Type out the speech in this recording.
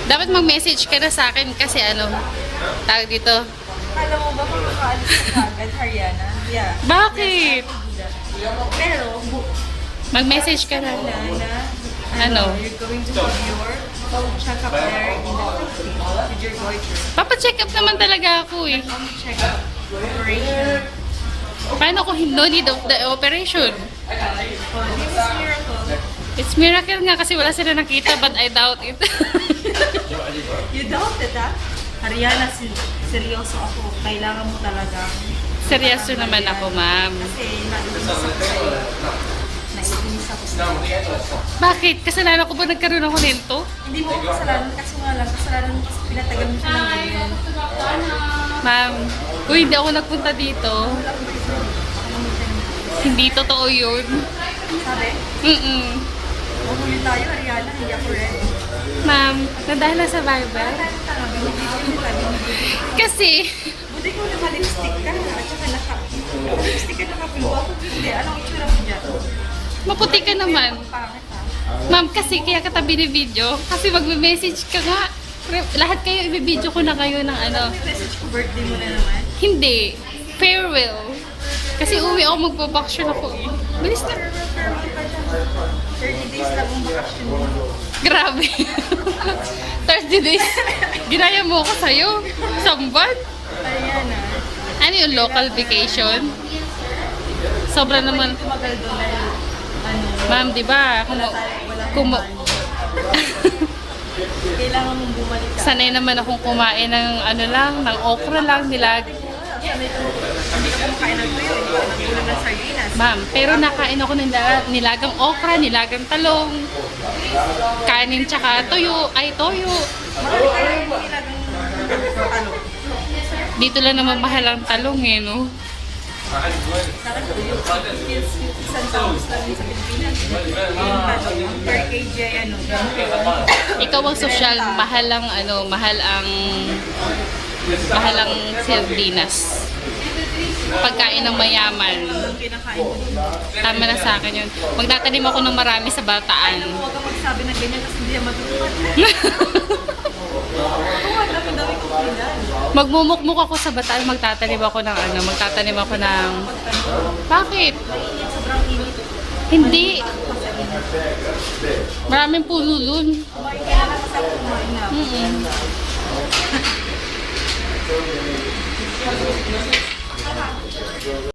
Dapat mag-message ka na sa akin kasi ano, tawag dito. Alam mo ba kung makaalis ka agad, Haryana? Yeah. Bakit? Pero, Mag-message ka na. Ano? You're going to have your check-up there in the Philippines with your boyfriend. Papacheck up naman talaga ako eh. Check-up operation. Paano kung no need of the operation? For this miracle, It's miracle nga kasi wala sila nakita but I doubt it. you doubted, ha? Haryana, seryoso ako. Kailangan mo talaga. Seryoso naman ako, ma'am. Kasi naiinis ako sa'yo. Naiinis ako sa'yo. Bakit? Kasalanan ko ba nagkaroon ako nito? Hindi mo ko kasalanan kasi nga lang. Kasalanan mo kasi pinatagal mo siya ng ganyan. Ma'am, kung hindi ako nagpunta dito, hindi totoo yun. Sabi? Mahuli tayo, Haryana. Hindi ako ready. Ma'am, nadahil na sa Bible. Kasi, Buti ko naka-lipstick ka at saka naka-lipstick ka nakapulwa. Kung hindi, anong itsura mo dyan? maputi ka naman. Pangit ha? Ma'am, kasi kaya katabi ni video. Kasi magme-message ka nga. Lahat kayo, i-video ko na kayo ng ano. May message ko, birthday mo na naman. Hindi. Farewell. Kasi uwi ako, magpa-vacation ako eh. Bilis na. 30 days lang ang bakasyon mo. Grabe. 30 days. Ginaya mo ako sa'yo. Sambat. Haryana. Ano yung local vacation? Sobra naman. Tumagal doon dahil ano, Ma'am, di ba? wala kailangan mong bumalik ka. Sanay naman akong kumain ng ano lang, ng okra lang, nilag. Sanay ka, hindi ka kumakain ng tuyo, hindi ka nagkulang ng sardinas. Ma'am, pero nakain ako ng nilagang okra, nilagang talong, kanin tsaka toyo, ay toyo. Marami kayo yung nilagang talong. Dito lang naman mahal ang talong eh, no? Sa akin, tuyo. Isang tawos lang yun sa Pilipinas. Yung talong, per kg ay ano. Ikaw ang sosyal, mahal ang ano, mahal ang sardinas. Pagkain ng mayaman. Yung kinakain ko dito. Tama na sa akin yun. Magtatanim ako ng marami sa bataan. Huwag kang magsabi ng ganyan kasi hindi yan matutupad. Oo, ang dami-dami kong pinan. Magmumukmuk ako sa bataan, magtatanim ako ng ano, magtatanim ako ng... Bakit? Sobrang init. Hindi. Maraming puno dun. Kumain ka na lang kasi ako kumain na. Mm-mm.